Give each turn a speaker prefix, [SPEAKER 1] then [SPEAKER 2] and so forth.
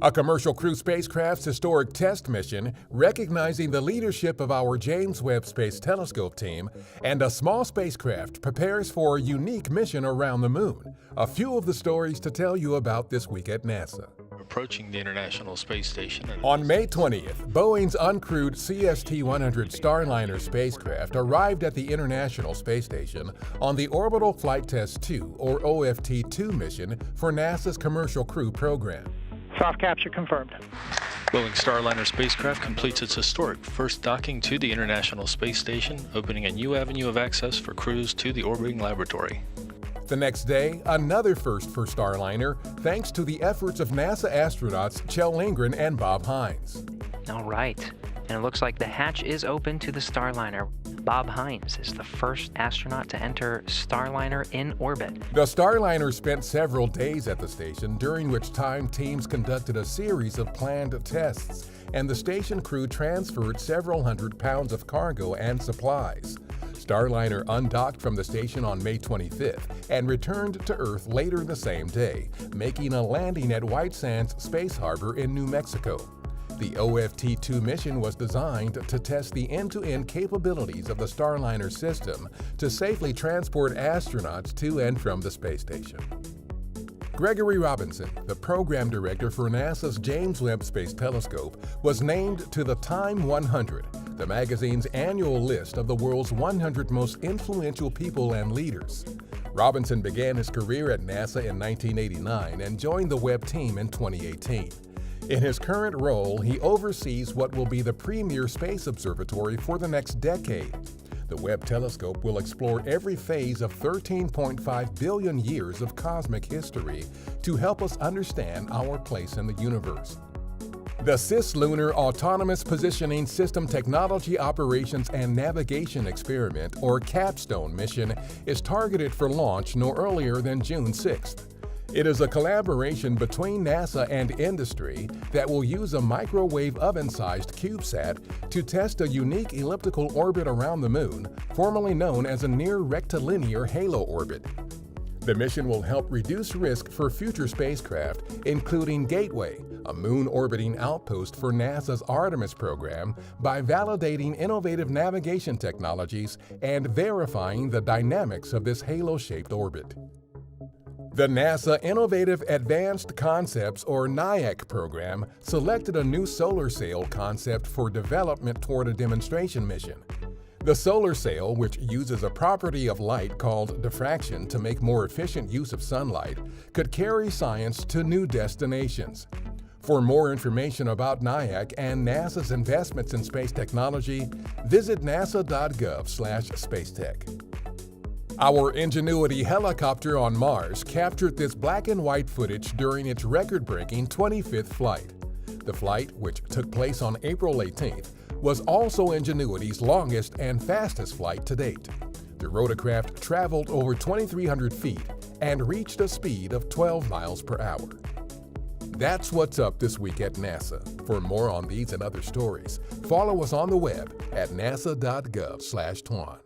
[SPEAKER 1] A commercial crew spacecraft's historic test mission, recognizing the leadership of our James Webb Space Telescope team, and a small spacecraft prepares for a unique mission around the moon. A few of the stories to tell you about this week at NASA.
[SPEAKER 2] Approaching the International Space Station.
[SPEAKER 1] On May 20th, Boeing's uncrewed CST-100 Starliner spacecraft arrived at the International Space Station on the Orbital Flight Test 2, or OFT-2 mission for NASA's Commercial Crew program.
[SPEAKER 3] Soft capture confirmed.
[SPEAKER 2] Boeing Starliner spacecraft completes its historic first docking to the International Space Station, opening a new avenue of access for crews to the orbiting laboratory.
[SPEAKER 1] The next day, another first for Starliner, thanks to the efforts of NASA astronauts Kjell Lindgren and Bob Hines.
[SPEAKER 4] All right, and it looks like the hatch is open to the Starliner. Bob Hines is the first astronaut to enter Starliner in orbit.
[SPEAKER 1] The Starliner spent several days at the station, during which time teams conducted a series of planned tests, and the station crew transferred several hundred pounds of cargo and supplies. Starliner undocked from the station on May 25th and returned to Earth later the same day, making a landing at White Sands Space Harbor in New Mexico. The OFT-2 mission was designed to test the end-to-end capabilities of the Starliner system to safely transport astronauts to and from the space station. Gregory Robinson, the program director for NASA's James Webb Space Telescope, was named to the Time 100, the magazine's annual list of the world's 100 most influential people and leaders. Robinson began his career at NASA in 1989 and joined the Webb team in 2018. In his current role, he oversees what will be the premier space observatory for the next decade. The Webb telescope will explore every phase of 13.5 billion years of cosmic history to help us understand our place in the universe. The Cislunar Autonomous Positioning System Technology Operations and Navigation Experiment, or CAPSTONE mission, is targeted for launch no earlier than June 6th. It is a collaboration between NASA and industry that will use a microwave oven-sized CubeSat to test a unique elliptical orbit around the Moon, formerly known as a near-rectilinear halo orbit. The mission will help reduce risk for future spacecraft, including Gateway, a moon-orbiting outpost for NASA's Artemis program, by validating innovative navigation technologies and verifying the dynamics of this halo-shaped orbit. The NASA Innovative Advanced Concepts, or NIAC program, selected a new solar sail concept for development toward a demonstration mission. The solar sail, which uses a property of light called diffraction to make more efficient use of sunlight, could carry science to new destinations. For more information about NIAC and NASA's investments in space technology, visit nasa.gov/spacetech. Our Ingenuity helicopter on Mars captured this black and white footage during its record-breaking 25th flight. The flight, which took place on April 18th, was also Ingenuity's longest and fastest flight to date. The rotorcraft traveled over 2,300 feet and reached a speed of 12 miles per hour. That's what's up this week at NASA. For more on these and other stories, follow us on the web at nasa.gov/twan.